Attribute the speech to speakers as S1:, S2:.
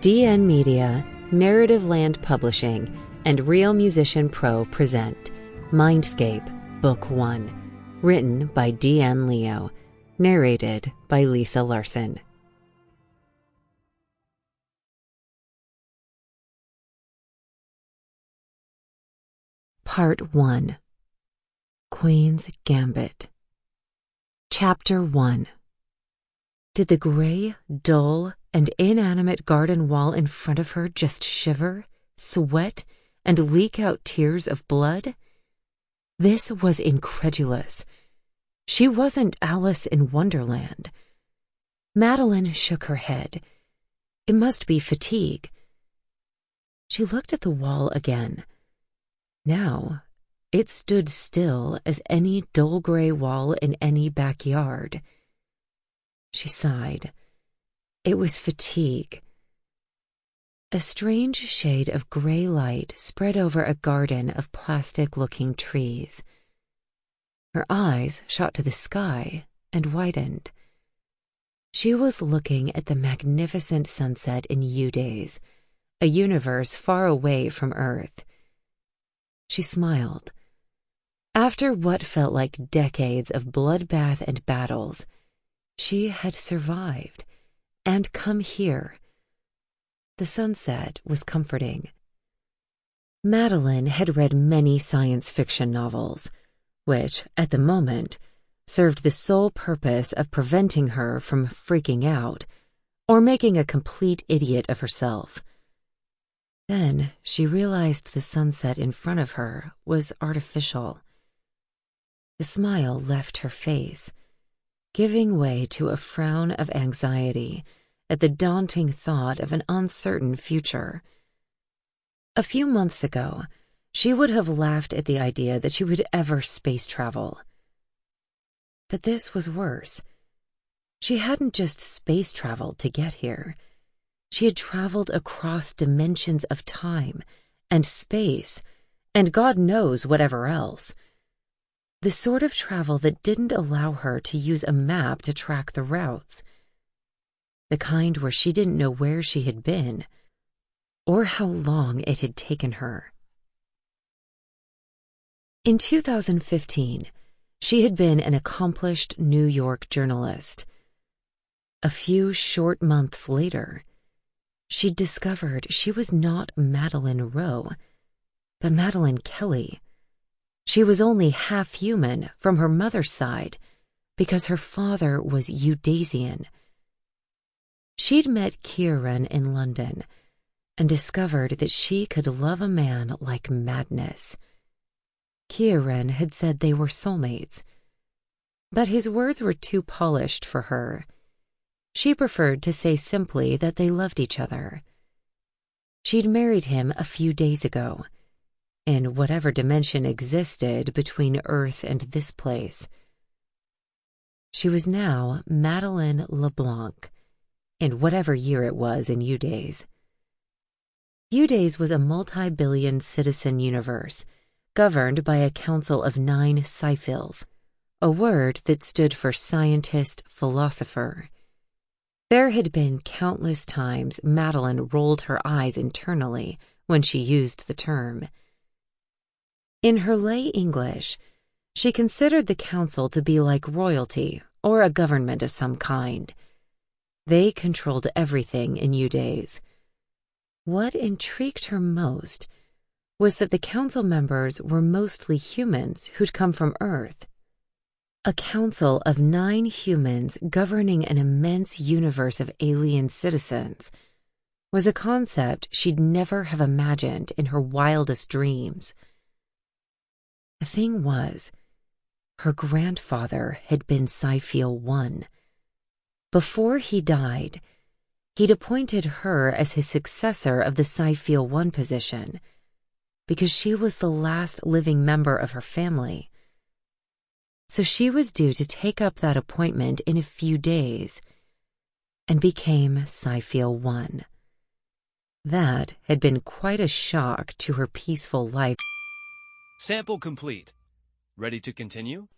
S1: DN Media, Narrative Land Publishing, and Real Musician Pro present Mindscape, Book 1, written by DN Leo, narrated by Lisa Larsen. Part 1. Queen's Gambit. Chapter 1. Did the gray, dull, and inanimate garden wall in front of her just shiver, sweat, and leak out tears of blood? This was incredulous. She wasn't Alice in Wonderland. Madeline shook her head. It must be fatigue. She looked at the wall again. Now, it stood still as any dull gray wall in any backyard. She sighed. It was fatigue. A strange shade of gray light spread over a garden of plastic-looking trees. Her eyes shot to the sky and widened. She was looking at the magnificent sunset in Udays, a universe far away from Earth. She smiled. After what felt like decades of bloodbath and battles, she had survived and come here. The sunset was comforting. Madeline had read many science fiction novels, which, at the moment, served the sole purpose of preventing her from freaking out or making a complete idiot of herself. Then she realized the sunset in front of her was artificial. The smile left her face, giving way to a frown of anxiety at the daunting thought of an uncertain future. A few months ago, she would have laughed at the idea that she would ever space travel. But this was worse. She hadn't just space traveled to get here. She had traveled across dimensions of time and space, and God knows whatever else. The sort of travel that didn't allow her to use a map to track the routes. The kind where she didn't know where she had been, or how long it had taken her. In 2015, she had been an accomplished New York journalist. A few short months later, she'd discovered she was not Madeline Rowe, but Madeline Kelly. She was only half human from her mother's side because her father was Udasian. She'd met Ciaran in London and discovered that she could love a man like madness. Ciaran had said they were soulmates, but his words were too polished for her. She preferred to say simply that they loved each other. She'd married him a few days ago, in whatever dimension existed between Earth and this place. She was now Madeline LeBlanc, in whatever year it was in Udays. Udays was a multi-billion citizen universe, governed by a council of 9 Cyphils, a word that stood for scientist, philosopher. There had been countless times Madeline rolled her eyes internally when she used the term. In her lay English, she considered the council to be like royalty or a government of some kind. They controlled everything in Udays. What intrigued her most was that the council members were mostly humans who'd come from Earth. A council of 9 humans governing an immense universe of alien citizens was a concept she'd never have imagined in her wildest dreams. The thing was, her grandfather had been Cyphil 1. Before he died, he'd appointed her as his successor of the Cyphil 1 position because she was the last living member of her family. So she was due to take up that appointment in a few days and became Cyphil 1. That had been quite a shock to her peaceful life.
S2: Sample complete. Ready to continue?